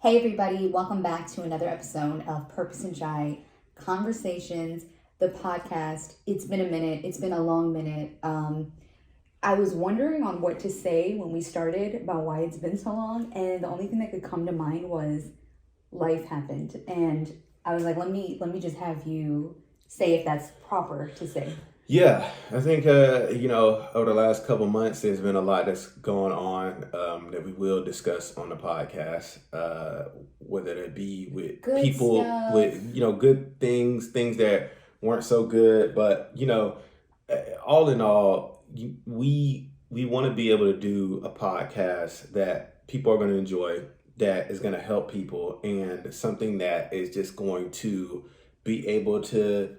Hey everybody, welcome back to another episode of Purpose and Chai Conversations, the podcast. It's been a minute, it's been a long minute. I was wondering on what to say when we started about why it's been so long, and the only thing that could come to mind was life happened. And I was like, let me just have you say if that's proper to say. Yeah, I think, over the last couple months, there's been a lot that's going on that we will discuss on the podcast, whether it be with Good people, stuff. with, good things that weren't so good. But, all in all, we want to be able to do a podcast that people are going to enjoy, that is going to help people, and something that is just going to be able to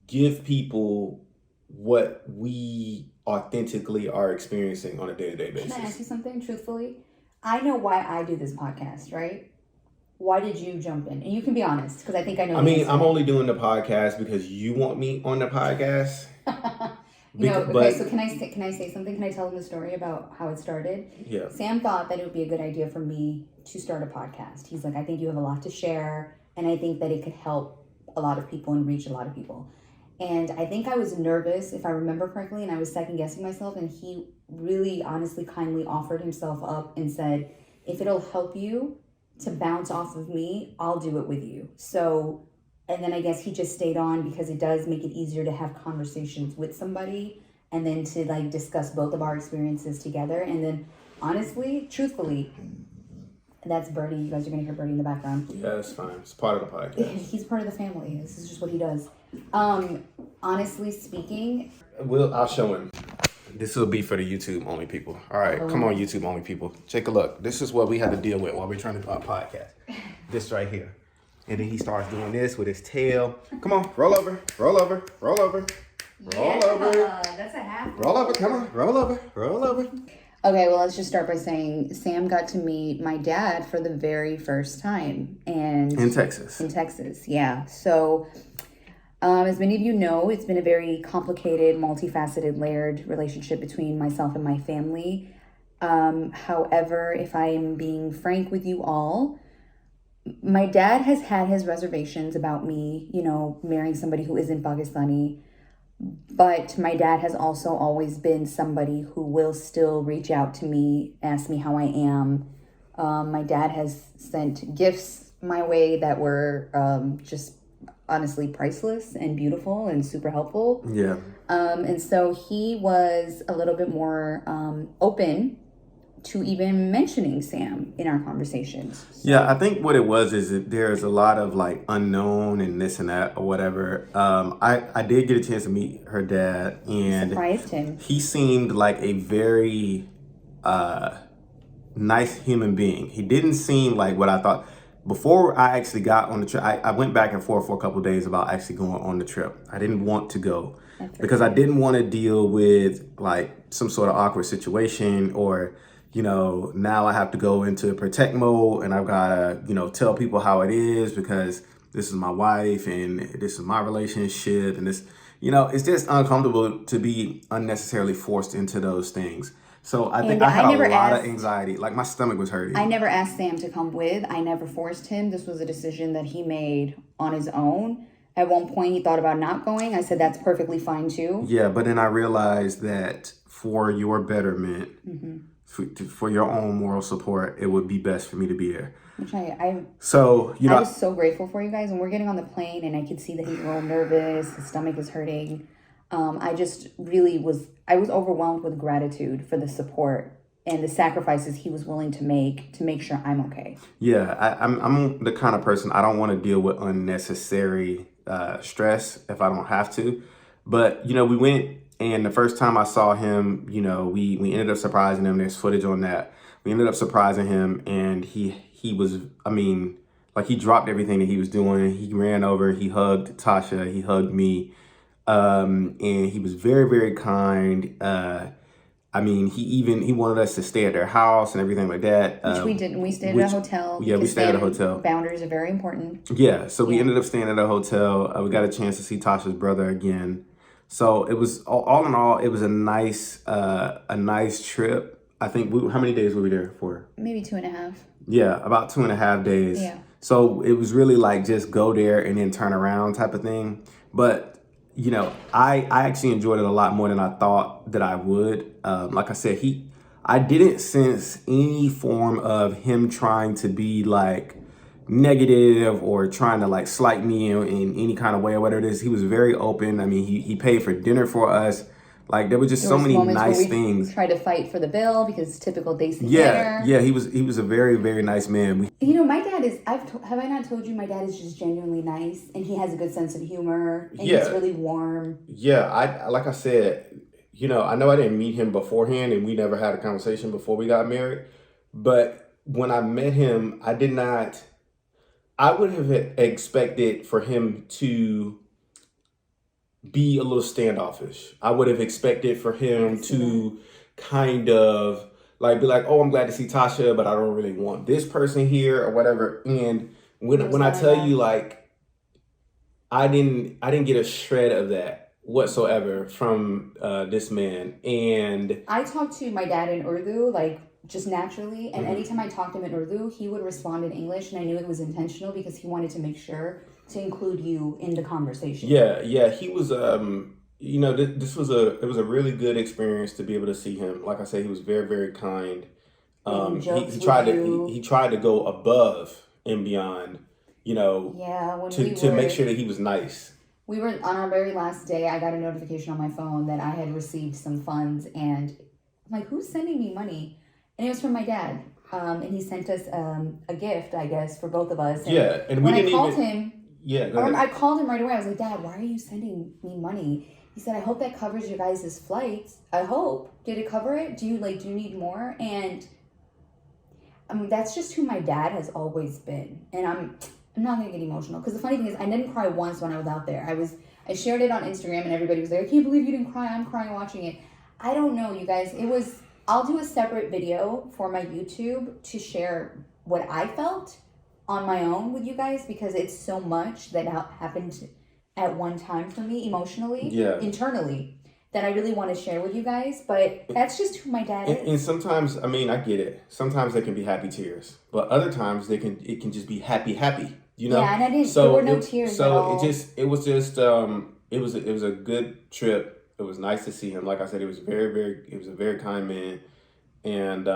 give people what we authentically are experiencing on a day-to-day basis. Can I ask you something truthfully? I know why I do this podcast, right? Why did you jump in? And you can be honest, because I think I know. I'm only doing the podcast because you want me on the podcast. So can I say something? Can I tell them the story about how it started? Yeah. Sam thought that it would be a good idea for me to start a podcast. He's like, I think you have a lot to share, and I think that it could help a lot of people and reach a lot of people. And I think I was nervous, if I remember correctly, and I was second guessing myself. And he really, honestly, kindly offered himself up and said, if it'll help you to bounce off of me, I'll do it with you. So, and then I guess he just stayed on because it does make it easier to have conversations with somebody and then to like discuss both of our experiences together. And then honestly, truthfully, that's Birdie. You guys are going to hear Birdie in the background. Yeah, that's fine. It's part of the podcast. He's part of the family. This is just what he does. Honestly speaking, I'll show him. This will be for the YouTube only people. All right, come on, YouTube only people. Take a look. This is what we had to deal with while we're trying to do our podcast. This right here. And then he starts doing this with his tail. Come on, roll over, roll over, roll over, roll over. That's a half. Roll over, come on, roll over, roll over. Okay, well, let's just start by saying Sam got to meet my dad for the very first time. And In Texas, yeah. So, as many of you know, it's been a very complicated, multifaceted, layered relationship between myself and my family. However, if I am being frank with you all, my dad has had his reservations about me, marrying somebody who isn't Pakistani. But my dad has also always been somebody who will still reach out to me, ask me how I am. My dad has sent gifts my way that were just honestly priceless and beautiful and super helpful. Yeah. And so he was a little bit more open to even mentioning Sam in our conversations. Yeah, I think what it was is that there's a lot of like unknown and this and that or whatever. I did get a chance to meet her dad, and surprised him. He seemed like a very nice human being. He didn't seem like what I thought. Before I actually got on the trip, I went back and forth for a couple of days about actually going on the trip. I didn't want to go because I didn't want to deal with like some sort of awkward situation, or now I have to go into protect mode and I've got to, tell people how it is because this is my wife and this is my relationship, and this, it's just uncomfortable to be unnecessarily forced into those things. So I think I had a lot of anxiety. Like my stomach was hurting. I never asked Sam to come with. I never forced him. This was a decision that he made on his own. At one point, he thought about not going. I said, that's perfectly fine too. Yeah, but then I realized that for your betterment, for your own moral support, it would be best for me to be there. Which I was so grateful for you guys. And we're getting on the plane and I could see that he's a little nervous. His stomach is hurting. I just really was overwhelmed with gratitude for the support and the sacrifices he was willing to make sure I'm okay. Yeah, I'm the kind of person, I don't want to deal with unnecessary stress if I don't have to. But, we went, and the first time I saw him, we ended up surprising him. There's footage on that. We ended up surprising him, and he was, he dropped everything that he was doing. He ran over, he hugged Tasha, he hugged me. And he was very, very kind. He wanted us to stay at their house and everything like that. Which we didn't. We stayed at a hotel. Yeah, we stayed at a hotel. Boundaries are very important. Yeah, so we ended up staying at a hotel. We got a chance to see Tasha's brother again. So it was all in all, it was a nice trip. I think how many days were we there for? Maybe 2.5. Yeah, about 2.5 days. Yeah. So it was really like just go there and then turn around type of thing. But I actually enjoyed it a lot more than I thought that I would. Like I said, I didn't sense any form of him trying to be like negative or trying to like slight me in any kind of way or whatever it is. He was very open. I mean, he paid for dinner for us. Like there were just so many nice things. Tried to fight for the bill because it's typical Daisy Yeah, manner. yeah, he was a very, very nice man. My dad is. Have I not told you my dad is just genuinely nice, and he has a good sense of humor, and he's really warm. Yeah, like I said, I know I didn't meet him beforehand, and we never had a conversation before we got married. But when I met him, I did not. I would have expected for him to be a little standoffish. I would have expected for him to kind of like be like, "Oh, I'm glad to see Tasha, but I don't really want this person here or whatever." And when I tell you, like, I didn't get a shred of that whatsoever from this man. And I talked to my dad in Urdu, like just naturally, and anytime I talked to him in Urdu, he would respond in English, and I knew it was intentional because he wanted to make sure to include you in the conversation. Yeah, he was. This was it was a really good experience to be able to see him. Like I said, he was very, very kind. He tried to go above and beyond. To make sure that he was nice. We were on our very last day. I got a notification on my phone that I had received some funds, and I'm like, "Who's sending me money?" And it was from my dad. And he sent us a gift, I guess, for both of us. And and we didn't called him. Yeah, I called him right away. I was like, "Dad, why are you sending me money?" He said, "I hope that covers your guys' flights. I hope. Did it cover it? Do you need more?" And that's just who my dad has always been. And I'm not gonna get emotional because the funny thing is, I didn't cry once when I was out there. I shared it on Instagram, and everybody was like, "I can't believe you didn't cry. I'm crying watching it." I don't know, you guys. I'll do a separate video for my YouTube to share what I felt on my own with you guys because it's so much that happened at one time for me emotionally, internally, that I really want to share with you guys. But that's just who my dad is. And sometimes, I mean, I get it. Sometimes they can be happy tears, but other times it can just be happy. Yeah, and I didn't. There were no tears at all. It was a good trip. It was nice to see him. Like I said, he was a very kind man. And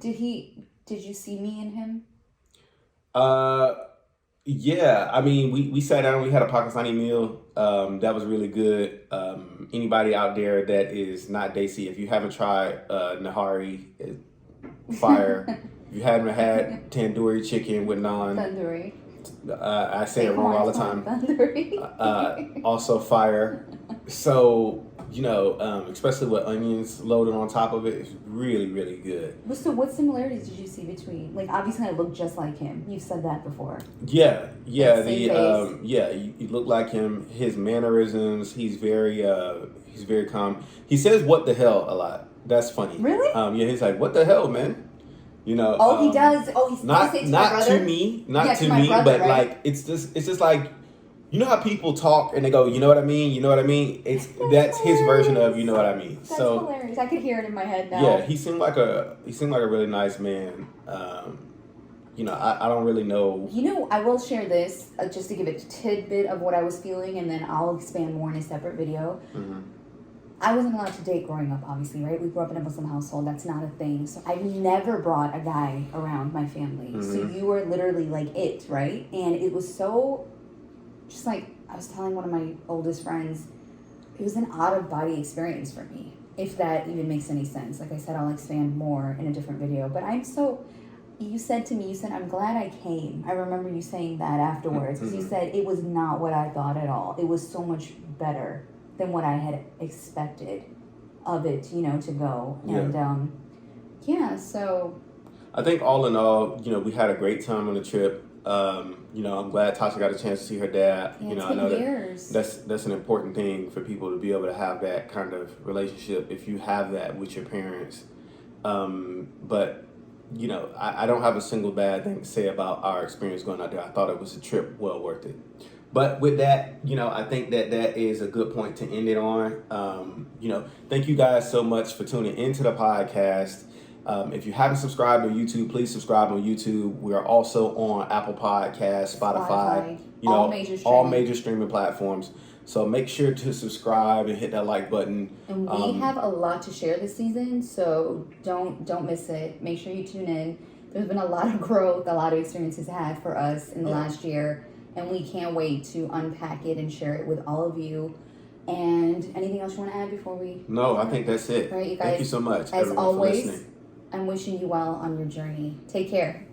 did you see me and him? Yeah. I mean, we sat down. We had a Pakistani meal. That was really good. Anybody out there that is not Desi, if you haven't tried Nahari, fire. If you haven't had tandoori chicken with naan. Tandoori. I say it wrong all the time. Tandoori. Also fire. So, especially with onions loaded on top of it, it's really, really good. So what similarities did you see between, like, obviously I look just like him. You've said that before. Yeah. You look like him. His mannerisms, he's very calm. He says "what the hell" a lot. That's funny. Really? He's like, "What the hell, man?" He does. Oh, he's not to me, but right? like it's just like, you know how people talk and they go, "You know what I mean? You know what I mean?" That's his version of "you know what I mean." That's hilarious. I could hear it in my head now. Yeah, he seemed like a really nice man. I don't really know. I will share this just to give a tidbit of what I was feeling, and then I'll expand more in a separate video. Mm-hmm. I wasn't allowed to date growing up, obviously, right? We grew up in a Muslim household. That's not a thing. So I never brought a guy around my family. Mm-hmm. So you were literally like it, right? And it was so, just like I was telling one of my oldest friends, it was an out-of-body experience for me, if that even makes any sense. Like I said, I'll expand more in a different video. But you said to me, "I'm glad I came." I remember you saying that afterwards. Because you said it was not what I thought at all. It was so much better than what I had expected of it, to go. And, so. I think all in all, we had a great time on the trip. I'm glad Tasha got a chance to see her dad. Yeah, I know years. that's an important thing for people to be able to have that kind of relationship if you have that with your parents. But, I don't have a single bad thing to say about our experience going out there. I thought it was a trip well worth it. But with that, I think that is a good point to end it on. Thank you guys so much for tuning into the podcast. If you haven't subscribed on YouTube, please subscribe on YouTube. We are also on Apple Podcasts, Spotify, all major streaming platforms. So make sure to subscribe and hit that like button. And we have a lot to share this season, so don't miss it. Make sure you tune in. There's been a lot of growth, a lot of experiences had for us in the last year, and we can't wait to unpack it and share it with all of you. And anything else you want to add before we? No, I think that's it. Right, you guys. Thank you so much, As everyone, always, for listening. I'm wishing you well on your journey. Take care.